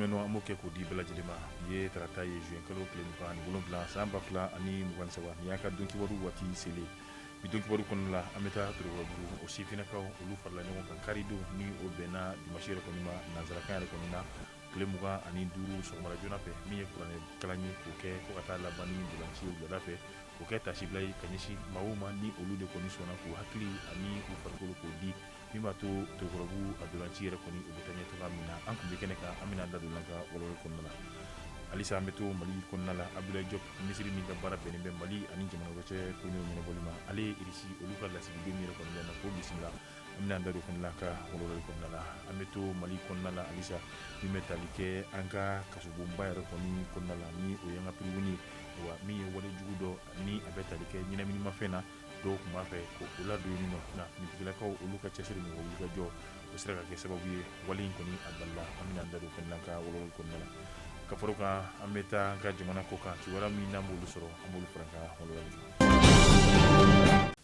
lamɛnnu an b'o kɛ k'o di bɛɛ lajɛlen ma ye tarata ye juin kalo tile 27 san 2023 ni y'a ka don kibaru waati selen bi don kibaru kɔnɔna la an bɛ taa Torokɔrɔbugu o sifinnakaw olu farala ɲɔgɔn kan karido ni o bɛnna dimanche yɛrɛ kɔni ma nanzarakan yɛrɛ kɔni na tile 25 sɔgɔmada joona fɛ min ye kuranɛ kalan ye k'o kɛ fo ka taa laban ni ntolanci ye wulada fɛ k'o kɛ tasibila ye ka ɲɛsin maaw ma ni olu de kɔni sɔnna k'u hakili ani u farikolo k'o di min b'a to Torokɔrɔbugu a ntolanci yɛrɛ kɔni o bɛ taa ɲɛ cogoya min na an kun bɛ kɛnɛ kan an bɛna da don an ka walawali kɔnɔna la halisa an bɛ to Mali kɔnɔna la Abdoulaye Diop minisiri min ka baara bɛnnen bɛ Mali ani jamana wɛrɛ cɛ ko ɲɛw ɲɛnabɔli ma ale irisi olu ka lasigiden yɛrɛ kɔni bɛ na k'o bisimila an bɛna da don fana la ka walawali kɔnɔna la an bɛ to Mali kɔnɔna la halisa min bɛ tali kɛ an ka kasobonba yɛrɛ kɔni kɔnɔna la ni o ye an ka piriwuni wa min ye wale jugu dɔ ni a bɛ tali kɛ ɲɛnaminimafɛn na dɔw tun b'a fɛ ko o ladon yen nɔ nka finitigilakaw olu ka cɛsiri ni olu ka jɔ o sera ka kɛ sababu ye wale in kɔni a balila an bɛna da don fana la ka walawali kɔnɔna la ka fara o kan an bɛ taa an ka jamana kɔ kan kibaruya min n'an b'olu sɔrɔ an b'olu fara ka walawali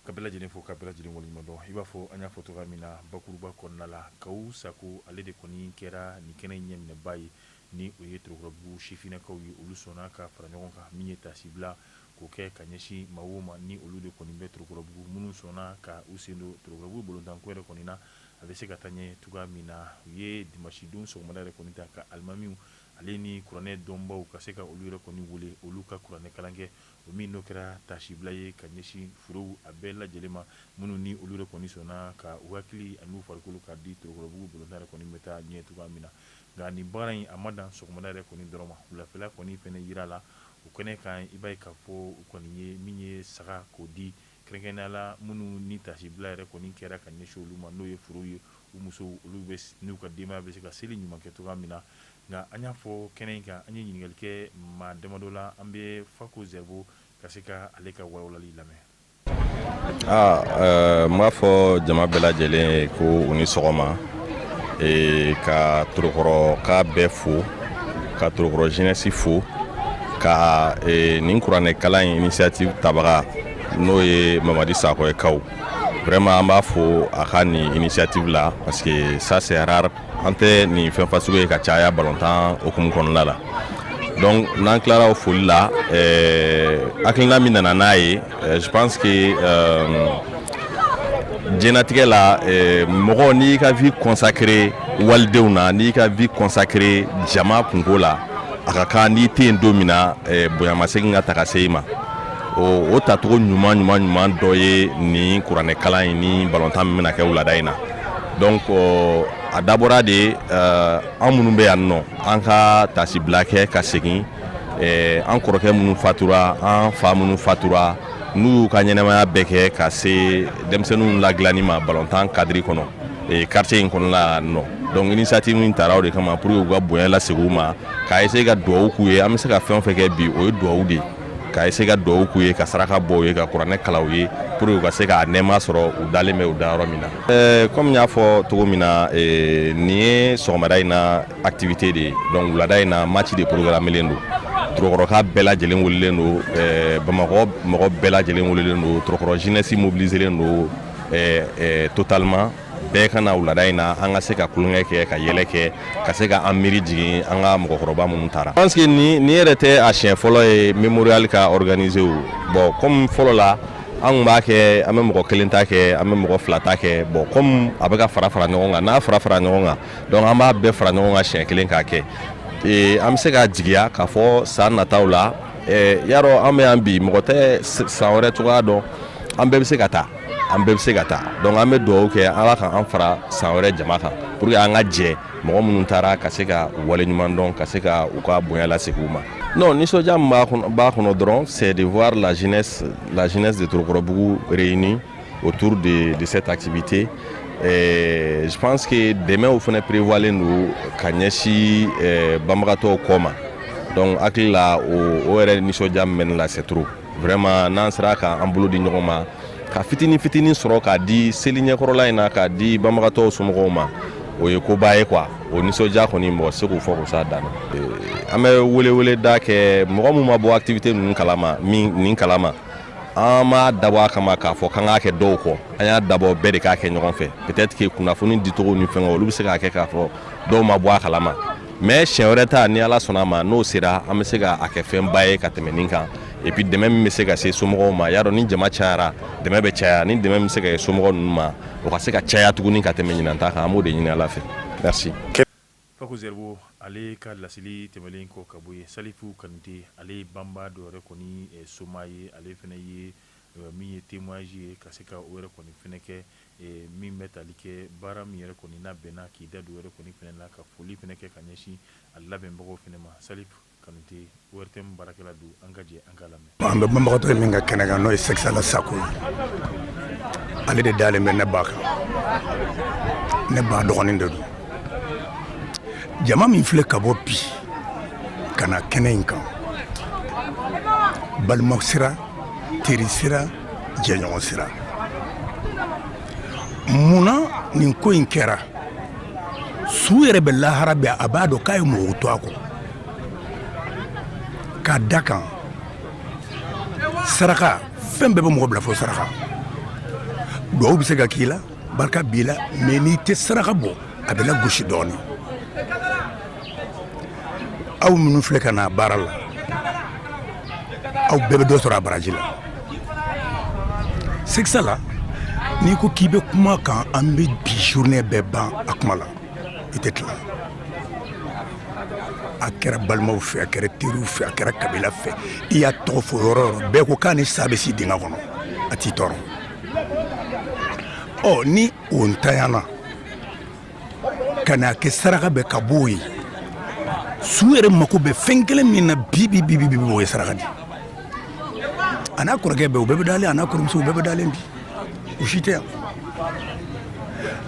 ka bɛɛ lajɛlen fo ka bɛɛ lajɛlen waleɲuman dɔn i b'a fɔ an y'a fɔ cogoya min na bakuruba kɔnɔna la Kawu Sako ale de kɔni kɛra nin kɛnɛ ɲɛminɛba ye ni o ye Torokɔrɔbugu sifinnakaw ye olu sɔnna ka fara ɲɔgɔn kan min ye tasibila k'o kɛ ka ɲɛsin maaw ma ni olu de kɔni bɛ Torokɔrɔbugu minnu sɔnna ka u sen don Torokɔrɔbugu bolontanko yɛrɛ kɔni na a bɛ se ka taa ɲɛ cogoya min na u ye dimanche don sɔgɔmada yɛrɛ kɔni ta ka alimamiw ale ni kuranɛ dɔnbaw ka se ka olu yɛrɛ kɔni wele olu ka kuranɛ kalan kɛ o min n'o kɛra tasibila ye ka ɲɛsin forow a bɛɛ lajɛlen ma minnu ni olu yɛrɛ kɔni sɔnna ka u hakili ani u farikolo ka di Torokɔrɔbugu bolontan yɛrɛ kɔni bɛ taa ɲɛ cogoya min na nka nin baara in a ma dan sɔgɔmada yɛrɛ kɔni dɔrɔn ma wulafɛla kɔni fɛnɛ yira la o kɛnɛ kan i b'a ye k'a fɔ u kɔni ye min ye saga k'o di kɛrɛnkɛrɛnnenya la minnu ni tasibila yɛrɛ kɔni kɛra ka ɲɛsin olu ma n'o ye forow ye u musow olu bɛ n'u ka denbaya bɛ se ka seli ɲuman kɛ cogoya min na nka an y'a fɔ kɛnɛ in kan an ye ɲininkali kɛ maa damadɔ la an bɛ Fako Zerbo ka se ka ale ka walawalali lamɛn. N b'a fɔ jama bɛɛ lajɛlen ko u ni sɔgɔma ka Torokɔrɔ ka bɛɛ fo ka Torokɔrɔ jeunesse fo ka nin kuranɛ kalan initiative tabaga n'o ye Mamadi Sakɔ ye Kawu vraiment an b'a fo a ka nin initiative la parce que ça c'est rare an tɛ nin fɛn fasugu ye ka caya balontan okumu kɔnɔna la donc n'an tilara o foli la hakilina min nana n'a ye je pense que diɲɛnatigɛ la mɔgɔ n'i ka vie consacrée walidenw na n'i ka vie consacrée jama kunko la a ka kan n'i tɛ yen don min na bonyamasegin ka ta ka se i ma o tacogo ɲuman dɔ ye nin kuranɛ kalan in ni balontan min bɛna kɛ wulada in na donc a dabɔra de an minnu bɛ yan nɔ an ka tasibila kɛ ka segin an kɔrɔkɛ minnu fatura an fa minnu fatura n'u y'u ka ɲɛnamaya bɛɛ kɛ ka se denmisɛnninw ladilanni ma balontan kadiri kɔnɔ quartier in kɔnɔna yan nɔ donc initiative min taara o de kama pour que u ka bonya lasegin u ma k'a essayer ka duwawu k'u ye an bɛ se ka fɛn o fɛn kɛ bi o ye duwawu de ye ka essayer ka duwawu k'u ye ka saraka bɔ u ye ka kuranɛ kalan u ye pour que u ka se ka nɛɛma sɔrɔ u dalen bɛ u dayɔrɔ min na comme n y'a fɔ cogo min na nin ye sɔgɔmada in na activité de ye donc wulada in na match de programmelen don Torokɔrɔka bɛɛ lajɛlen welelen don Bamakɔ mɔgɔ bɛɛ lajɛlen welelen don Torokɔrɔ jeunesse mobiliselen don totalement bɛɛ ka na wulada in na an ka se ka kulonkɛ kɛ ka yɛlɛ kɛ ka se ka an miiri jigin an ka mɔgɔkɔrɔba minnu taara. Je pense que nin yɛrɛ tɛ a siɲɛ fɔlɔ ye mémorial ka organiser o bon comme fɔlɔ la an kun b'a kɛ an bɛ mɔgɔ kelen ta kɛ an bɛ mɔgɔ fila ta kɛ bon comme a bɛ ka fara ɲɔgɔn kan n'a fara ɲɔgɔn kan donc an b'a bɛɛ fara ɲɔgɔn kan siɲɛ kelen k'a kɛ an bɛ se ka jigiya k'a fɔ san nataw la yarɔ an bɛ yan bi mɔgɔ tɛ san wɛrɛ cogoya dɔn an bɛɛ bɛ se ka taa donc an bɛ duwawu kɛ ala ka an fara san wɛrɛ jama kan pour que an ka jɛ mɔgɔ minnu taara ka se ka waleɲuman dɔn ka se ka u ka bonya lasegin u ma non nisɔndiya min b'a kɔnɔ dɔrɔn c'est de voir la jeunesse de Torokɔrɔbugu réunie autour de cette activité je pense que dɛmɛw fana prévoilen don ka ɲɛsin banbagatɔw kɔ ma donc hakili la o yɛrɛ nisɔndiya min bɛ ne la c'est trop vraiment n'an sera k'an bolo di ɲɔgɔn ma ka fitinin sɔrɔ k'a di seli ɲɛkɔrɔla in na k'a di banbagatɔw somɔgɔw ma o ye koba ye quoi o nisɔndiya kɔni mɔgɔ se k'o fɔ k'o s'a dan na an bɛ wele da kɛ mɔgɔ min ma bɔ activité ninnu kalama nin kalama an ma dabɔ a kama k'a fɔ k'an k'a kɛ dɔw kɔ an y'a dabɔ bɛɛ de k'a kɛ ɲɔgɔn fɛ peut-être que kunnafoni dicogo ni fɛngɛ olu bɛ se k'a kɛ k'a fɔ dɔw ma bɔ a kalama mais siɲɛ wɛrɛ ta ni ala sɔnna a ma n'o sera an bɛ se ka a kɛ fɛnba ye ka tɛmɛ nin kan et puis dɛmɛ min bɛ se ka se somɔgɔw ma y'a dɔn ni jama cayara dɛmɛ bɛ caya ni dɛmɛ bɛ se ka kɛ somɔgɔw ninnu ma o ka se ka caya tuguni ka tɛmɛ ɲinan ta kan an b'o de ɲini ala fɛ merci. Fako Zerbo ale ka lasili tɛmɛlen kɔ ka bɔ ye Salifu Kanute ale banba dɔ yɛrɛ kɔni soma ye ale fɛnɛ ye min ye témoignage ye ka se ka o yɛrɛ kɔni fɛnɛ kɛ min bɛ tali kɛ baara min yɛrɛ kɔni n'a bɛnna k'i da don yɛrɛ kɔni fɛnɛ na ka foli fɛnɛ kɛ ka ɲɛsin a labɛnbagaw fɛnɛ ma Salifu Kanute ORTM baarakɛla don an ka jɛ an ka lamɛn. An bɛ banbagatɔ ye min ka kɛnɛ kan n'o ye Seksala Sako ye ale de dalen bɛ ne ba kan ne ba dɔgɔnin de don jama min filɛ ka bɔ bi ka na kɛnɛ in kan balima sira teri sira jɛɲɔgɔn sira munna nin ko in kɛra su yɛrɛ bɛ lahara bɛ a b'a dɔn k'a ye mɔgɔw to a kɔ k'a da kan saraka fɛn bɛɛ bɛ mɔgɔ bila fɔ saraka duwawu bɛ se ka k'i la barika b'i la mais n'i tɛ saraka bɔ a bɛ lagosi dɔɔnin aw minnu filɛ ka na baara la aw bɛɛ bɛ dɔ sɔrɔ a baraji la Seksala n'i ko k'i bɛ kuma kan an bɛ bi journée bɛɛ ban a kuma la i tɛ tila a kɛra balimaw fɛ a kɛra teriw fɛ a kɛra kabila fɛ i y'a tɔgɔ fɔ yɔrɔ o yɔrɔ bɛɛ ko k'a ni sa bɛ si dingɛ kɔnɔ a t'i tɔɔrɔ ɔ ni o ntanyana ka n'a kɛ saraka bɛ ka bɔ yen su yɛrɛ mako bɛ fɛn kelen min na bi o ye saraka di a n'a kɔrɔkɛ bɛɛ u bɛɛ bɛ dalen a n'a kɔrɔmuso u bɛɛ bɛ dalen bi u si tɛ yan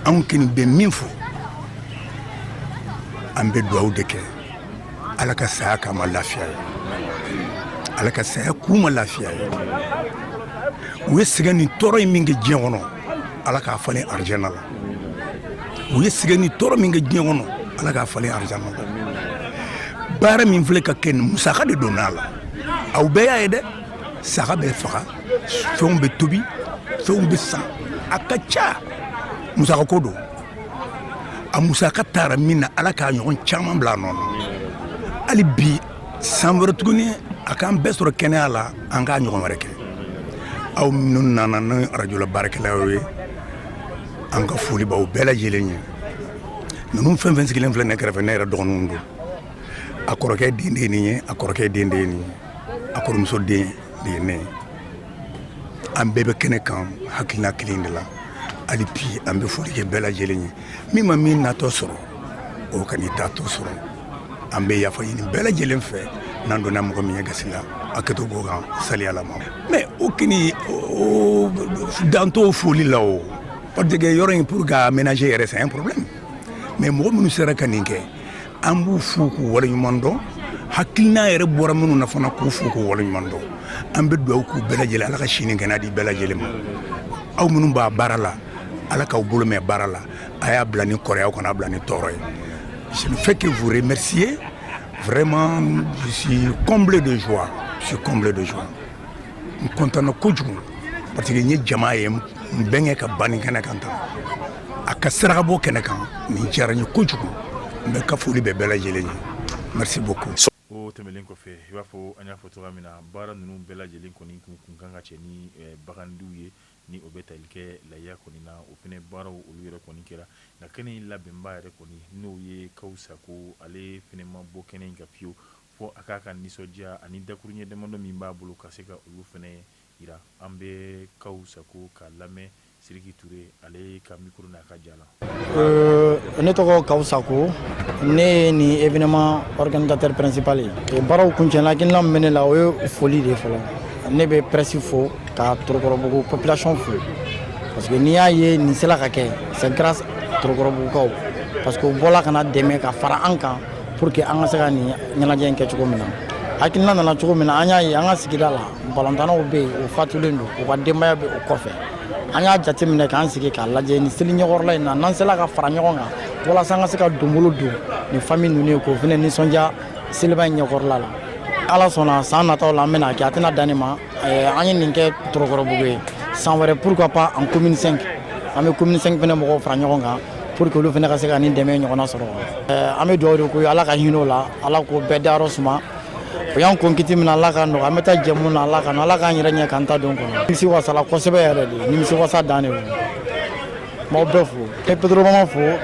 anw kɔni bɛ min fɔ an bɛ duwawu de kɛ ala ka saya k'a ma lafiya ye ala ka saya k'u ma lafiya ye u ye sɛgɛn ni tɔɔrɔ in min kɛ diɲɛ kɔnɔ ala k'a falen arijana la u ye sɛgɛn ni tɔɔrɔ min kɛ diɲɛ kɔnɔ ala k'a falen arijana la baara min filɛ ka kɛ nin musaka de donna a la aw bɛɛ y'a ye dɛ saga bɛ faga fɛnw bɛ tobi fɛnw bɛ san a ka ca musaka ko don a musaka taara min na ala k'a ɲɔgɔn caman bila a nɔ na hali bi san wɛrɛ tuguni a k'an bɛɛ sɔrɔ kɛnɛya la an k'a ɲɔgɔn wɛrɛ kɛ aw minnu nana ni arajola baarakɛlaw ye an ka foli b'aw bɛɛ lajɛlen ye ninnu fɛn fɛn sigilen filɛ ne kɛrɛfɛ ne yɛrɛ dɔgɔninw don a kɔrɔkɛ den de ye nin ye a kɔrɔkɛ den de ye nin ye a kɔrɔmuso den de ye ne ye an bɛɛ bɛ kɛnɛ kan hakilina kelen de la hali bi an bɛ foli kɛ bɛɛ lajɛlen ye min ma min natɔ sɔrɔ o ka n'i taatɔ sɔrɔ an bɛ yafa ɲini bɛɛ lajɛlen fɛ n'an donna mɔgɔ min ye gasi la a kɛtɔ b'o kan saliyala ma mais o kɔni dan t'o foli la o parce que yɔrɔ in pour ka aménager yɛrɛ c'est un problème mais mɔgɔ minnu sera ka nin kɛ an b'u fo k'u waleɲuman dɔn hakilina yɛrɛ bɔra minnu na fana k'u fo k'u waleɲuman dɔn an bɛ duwawu k'u bɛɛ lajɛlen ala ka sini kɛnɛya di bɛɛ lajɛlen ma aw minnu b'a baara la ala k'aw bolo mɛn baara la a y'a bila ni kɔrɔ ye aw kana bila ni tɔɔrɔ ye je ne fais que vous remercier vraiment je suis comblé de joie n kɔntanna kojugu parce que n ye jama ye n bɛnkɛ ka ban nin kɛnɛ kan tan a ka saraka bɔ kɛnɛ kan nin diyara n ye kojugu n bɛ ka foli bɛ bɛɛ lajɛlen ye merci beaucoup. o tɛmɛlen kɔfɛ i b'a fɔ an y'a fɔ cogoya min na baara ninnu bɛɛ lajɛlen kɔni kun kan ka cɛ ni bagandiw ye ni o bɛ tali kɛ lahiya kɔni na o fɛnɛ baaraw olu yɛrɛ kɔni kɛra nka kɛnɛ in labɛnba yɛrɛ kɔni n'o ye Kawusako ale fɛnɛ ma bɔ kɛnɛ in kan fiyewu fɔ a k'a ka nisɔndiya ani dakuruɲɛ damadɔ min b'a bolo ka se ka olu fɛnɛ yira an bɛ Kawusako k'a lamɛn Sidiki Ture ale ka micro n'a ka jala. Ne tɔgɔ Kawusako ne ye nin événement organisateur principal ye baaraw kuncɛla hakilina min bɛ ne la o ye foli de fɔlɔ ne bɛ presse fo ka Torokɔrɔbugu population fo parce que n'i y'a ye nin sera ka kɛ c'est grâce Torokɔrɔbugukaw parce que u bɔla ka na dɛmɛ ka fara an kan pour que an ka se ka nin ɲɛnajɛ in kɛ cogo min na hakilina nana cogo min na an y'a ye an ka sigida la balontannaw bɛ yen o fatulen don u ka denbaya bɛ o kɔfɛ an y'a jateminɛ k'an sigi k'a lajɛ ni seli ɲɛkɔrɔla in na n'an sela ka fara ɲɔgɔn kan walasa an ka se ka donbolo don nin famille ninnu ye k'o fana nisɔndiya seliba in ɲɛkɔrɔla la ala sɔnna san nataw la an bɛna kɛ a tɛna dan ne ma an ye nin kɛ Torokɔrɔbugu ye san wɛrɛ pourquoi pas en commune 5 an bɛ commune 5 fana mɔgɔw fara ɲɔgɔn kan pour que olu fana ka se ka nin dɛmɛ ɲɔgɔnna sɔrɔ an bɛ dugawu de ko ala ka hinɛ o la ala k'o bɛɛ dayɔrɔ suma o y'an kɔnkiti min na ala ka nɔgɔ an bɛ taa jɛmu na ala k'an yɛrɛ ɲɛ k'an ta don kɔnɔ nimisi wasala kosɛbɛ yɛrɛ de nimisi wasa dan de don m'aw bɛɛ fo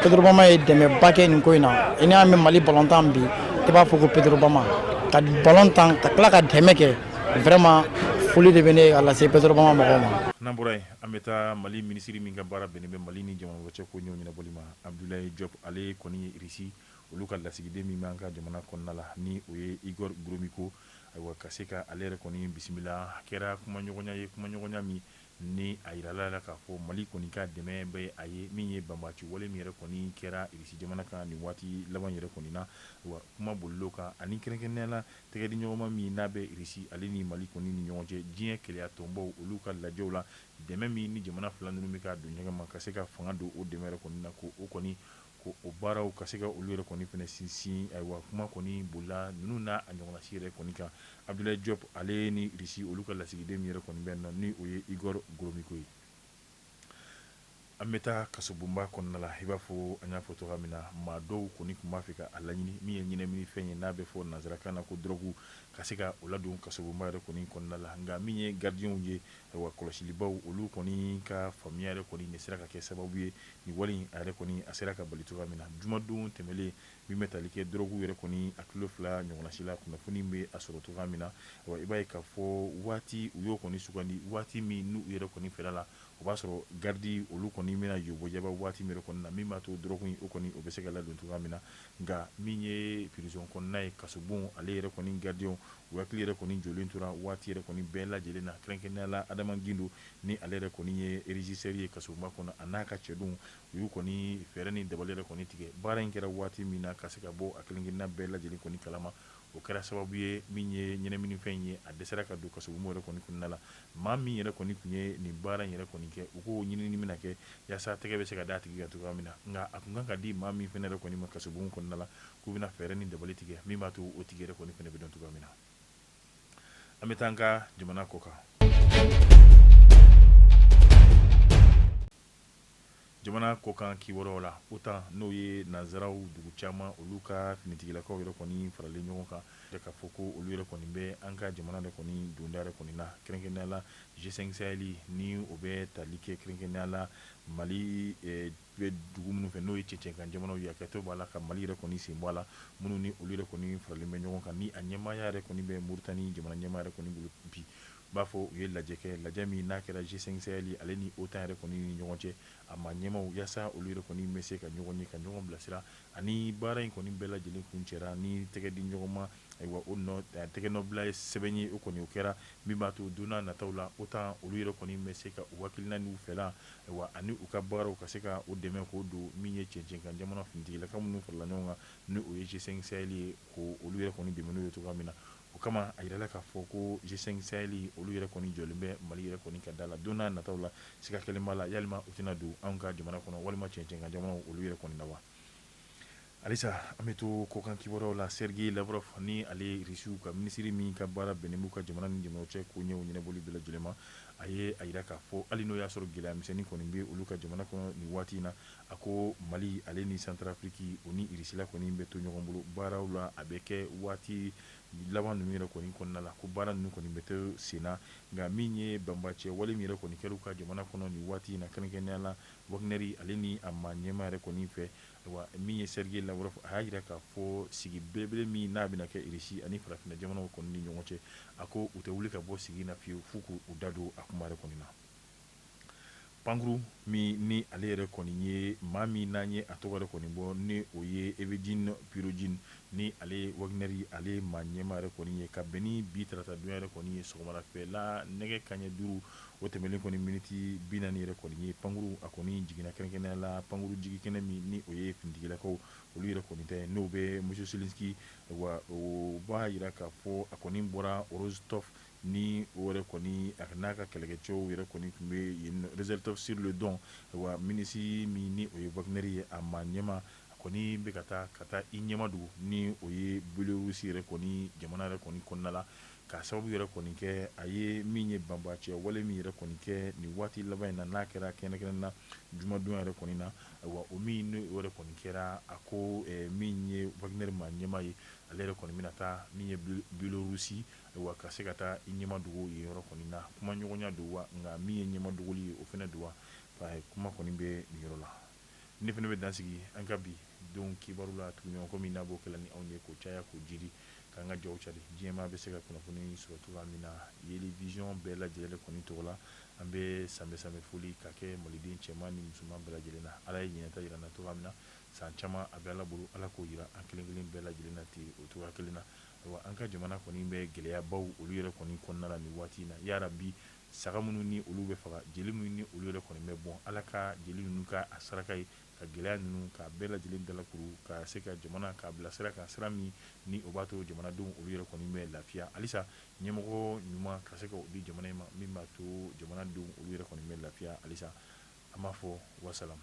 Pedro Bama ye dɛmɛba kɛ nin ko in na i ni an bɛ Mali balontan bi i b'a fɔ ko Pedro Bama ka balontan ka tila ka dɛmɛ kɛ vraiment foli de bɛ ne a lase Pedro Bama mɔgɔw ma. N'an bɔra yen an bɛ taa Mali minisiri min ka baara bɛnnen bɛ Mali ni jamana wɛrɛ cɛ ko ɲɛw ɲɛnabɔli ma Abdoulaye Diop ale kɔni ye Irisi olu ka lasigiden min b'an ka jamana kɔnɔna la ni o ye Igor Gromyko ayiwa ka se ka ale yɛrɛ kɔni bisimila kɛra kumaɲɔgɔnya ye kumaɲɔgɔnya min ni a yirala la k'a fɔ Mali kɔni ka dɛmɛ bɛ a ye min ye banbaci wale min yɛrɛ kɔni kɛra Irisi jamana kan nin waati laban yɛrɛ kɔni na wa kuma bolilo kan ani kɛrɛnkɛrɛnnenya la tɛgɛdi ɲɔgɔnma min n'a bɛ Irisi ale ni Mali kɔni ni ɲɔgɔn cɛ diɲɛ kɛlɛya tɔnbaw olu ka lajɛw la dɛmɛ min ni jamana fila ninnu bɛ ka don ɲɔgɔn ma ka se ka fanga don o dɛmɛ yɛrɛ kɔni na ko o kɔni ko o baaraw ka se ka olu yɛrɛ kɔni fɛnɛ sinsin ayiwa kuma kɔni bolila ninnu n'a a ɲɔgɔnnasi yɛrɛ kɔni kan Abdoulaye Diop ale ni Irisi olu ka lasigiden min yɛrɛ kɔni bɛ na ni o ye Igor Gromyko ye an bɛ taa kasobonba kɔnɔna la i b'a fɔ an y'a fɔ cogoya min na maa dɔw kɔni tun b'a fɛ ka a laɲini min ye ɲɛnaminifɛn ye n'a bɛ fɔ nanzarakan na ko drogue ka se ka o ladon kasobonba yɛrɛ kɔni kɔnɔna la nka min ye gardien ye ayiwa kɔlɔsilibaw olu kɔni ka faamuya yɛrɛ kɔni nin sera ka kɛ sababu ye nin wale in a yɛrɛ kɔni a sera ka bali cogoya min na jumadon tɛmɛlen min bɛ tali kɛ drogue yɛrɛ kɔni a kilo 2 ɲɔgɔnnasi la kunnafoni bɛ a sɔrɔ cogoya min na ayiwa i b'a ye k'a fɔ waati u y'o kɔni sugandi waati min n'u yɛrɛ kɔni fɛla la o b'a sɔrɔ gardi olu kɔni bɛna yobɔjaba waati min yɛrɛ kɔni na min b'a to drogue in o kɔni o bɛ se ka ladon cogoya min na nka min ye prison kɔnɔna ye kasobon ale yɛrɛ kɔni gardien o hakili yɛrɛ kɔni jɔlen tora waati yɛrɛ kɔni bɛɛ lajɛlen na kɛrɛnkɛrɛnnenya la Adama Gindo ni ale yɛrɛ kɔni ye régisseur ye kasobonba kɔnɔ a n'a ka cɛdenw u y'u kɔni fɛɛrɛ ni dabali yɛrɛ kɔni tigɛ baara in kɛra waati min na ka se ka bɔ a kelen-kelenna bɛɛ lajɛlen kɔni kalama o kɛra sababu ye min ye ɲɛnaminifɛn ye a dɛsɛra ka don kasobonba yɛrɛ kɔni kɔnɔna la maa min yɛrɛ kɔni tun ye nin baara in yɛrɛ kɔni kɛ u k'o ɲinini bɛna kɛ yaasa tɛgɛ bɛ se ka d'a tigi ka cogoya min na nka a tun kan ka di maa min fɛnɛ yɛrɛ kɔni ma kasobon kɔnɔna la k'u bɛna fɛɛrɛ ni dabali tigɛ min b'a to o tigi yɛrɛ kɔni fɛnɛ bɛ dɔn cogoya min na an bɛ taa an ka jamana kɔ kan jamana kɔkan kibaruyaw la OTAN n'o ye nanzaraw dugu caman olu ka finitigilakaw yɛrɛ kɔni faralen ɲɔgɔn kan k'a fɔ ko olu yɛrɛ kɔni bɛ an ka jamana yɛrɛ kɔni donda yɛrɛ kɔni na kɛrɛnkɛrɛnnenya la G5 Sahel ni o bɛ tali kɛ kɛrɛnkɛrɛnnenya la Mali bɛ dugu minnu fɛ n'o ye cɛncɛnkan jamanaw ye hakɛto b'a la ka Mali yɛrɛ kɔni sen bɔ a la minnu ni olu yɛrɛ kɔni faralen bɛ ɲɔgɔn kan ni a ɲɛmaaya yɛrɛ kɔni bɛ Mauritanie jamana ɲɛmaaya yɛrɛ kɔni bolo bi b'a fɔ u ye lajɛ kɛ lajɛ min n'a kɛra G5 Sahel ale ni OTAN yɛrɛ kɔni ni ɲɔgɔn cɛ a ma ɲɛmaw yaasa olu yɛrɛ kɔni bɛ se ka ɲɔgɔn ye ka ɲɔgɔn bilasira ani baara in kɔni bɛɛ lajɛlen kun cɛra ni tɛgɛ di ɲɔgɔn ma ayiwa o tɛgɛ nɔbila ye sɛbɛn ye o kɔni o kɛra min b'a to don n'a nataw la OTAN olu yɛrɛ kɔni bɛ se ka u hakilina n'u fɛla ayiwa ani u ka baaraw ka se ka o dɛmɛ k'o don min ye cɛncɛnkan jamana finitigilaka minnu farala ɲɔgɔn kan ni o ye G5 Sahel ye ko olu yɛrɛ kɔni dɛmɛ n'o ye cogoya min na o kama a yirala k'a fɔ ko G5 Sahel olu yɛrɛ kɔni jɔlen bɛ Mali yɛrɛ kɔni ka da la don n'a nataw la siga kelen b'a la yalima u tɛna don anw ka jamana kɔnɔ walima cɛncɛnkan jamanaw olu yɛrɛ kɔni na wa alisa an bɛ to kɔkan kibaruyaw la Sergei Lavrov ni ale Rusiw ka minisiri min ka baara bɛnnen b'u ka jamana ni jamanaw cɛ ko ɲɛw ɲɛnabɔli bɛɛ lajɛlen ma a ye a yira k'a fɔ hali n'o y'a sɔrɔ gɛlɛya misɛnnin kɔni bɛ olu ka jamana kɔnɔ nin waati in na a ko Mali ale ni Centrafrique o ni Rusila kɔni bɛ to ɲɔgɔn bolo baaraw la a bɛ kɛ waati laban ninnu yɛrɛ kɔni kɔnɔna la ko baara ninnu kɔni bɛ to sen na nka min ye banbacɛ wale min yɛrɛ kɔni kɛra u ka jamana kɔnɔ nin waati in na kɛrɛnkɛrɛnnenya la Wagner ale ni a ma ɲɛmaa yɛrɛ kɔni fɛ wa min ye Sergei Lavrov a y'a yira k'a fɔ sigi belebele min n'a bɛna kɛ Rusi ani farafinna jamanaw kɔni ni ɲɔgɔn cɛ a ko u tɛ wuli ka bɔ sigi na fiyewu f'u k'u da don a kuma yɛrɛ kɔni na Pankuru min ni ale yɛrɛ kɔni ye maa min n'an ye a tɔgɔ yɛrɛ kɔni bɔ ni o ye Evgeny Prigozhin ni ale Wagner ale maa ɲɛmaa yɛrɛ kɔni ye ka bɛn ni bi tarata donya yɛrɛ kɔni ye sɔgɔmada fɛ la nɛgɛ kanɲɛ 5 o tɛmɛlen kɔni miniti 40 yɛrɛ kɔni ye Pankuru a kɔni jiginna kɛrɛnkɛrɛnnenya la Pankuru jigi kɛnɛ min ni o ye finitigilakaw olu yɛrɛ kɔni tɛ n'o bɛ Monsieur Zelensky wa o b'a yira k'a fɔ a kɔni bɔra Rostov ni o yɛrɛ kɔni a n'a ka kɛlɛkɛcɛw yɛrɛ kɔni tun bɛ yen Rezertov sur le Don wa minisiri min ni o ye Wagner ye a ma ɲɛma kɔni bɛ ka taa i ɲɛma dogo ni o ye Belarus yɛrɛ kɔni jamana yɛrɛ kɔni kɔnɔna la ka sababu yɛrɛ kɔni kɛ a ye min ye banbacɛ wale min yɛrɛ kɔni kɛ nin waati laban in na n'a kɛra kɛnɛkɛnɛ na jumadon yɛrɛ kɔni na wa o min o yɛrɛ kɔni kɛra a ko min ye Wagner ma ɲɛma ye ale yɛrɛ kɔni bɛna taa min ye Belarus wa ka se ka taa i ɲɛma dogo yen yɔrɔ kɔni na kuma ɲɔgɔnya don wa nka min ye ɲɛma dogoli ye o fana don wa kuma kɔni bɛ nin yɔrɔ la ne fana bɛ dansigi an ka bi donc kibaru la tuguɲɔgɔn ko min n'a b'o kɛla ni anw ye ko caya ko jiri k'an ka jaw cari diɲɛmaa bɛ se ka kunnafoni sɔrɔ cogoya min na Yeli Vision bɛɛ lajɛlen kɔni tɔgɔ la an bɛ sanbɛ foli ka kɛ maliden cɛman ni musoman bɛɛ lajɛlen na ala ye ɲinɛta yira n na cogoya min na san caman a bɛ ala bolo ala k'o yira an kelen kelen bɛɛ lajɛlen na ten o cogoya kelen na wa an ka jamana kɔni bɛ gɛlɛyabaw olu yɛrɛ kɔni kɔnɔna la nin waati in na yarabi saga minnu ni olu bɛ faga jeli minnu ni olu yɛrɛ kɔni bɛ bɔn ala ka jeli ninnu ka a saraka ye ka gɛlɛya ninnu ka bɛɛ lajɛlen dalakuru ka se ka jamana k'a bila sira kan sira min ni o b'a to jamanadenw olu yɛrɛ kɔni bɛ lafiya halisa ɲɛmɔgɔ ɲuman ka se ka o di jamana in ma min b'a to jamanadenw olu yɛrɛ kɔni bɛ lafiya halisa an b'a fɔ wasalam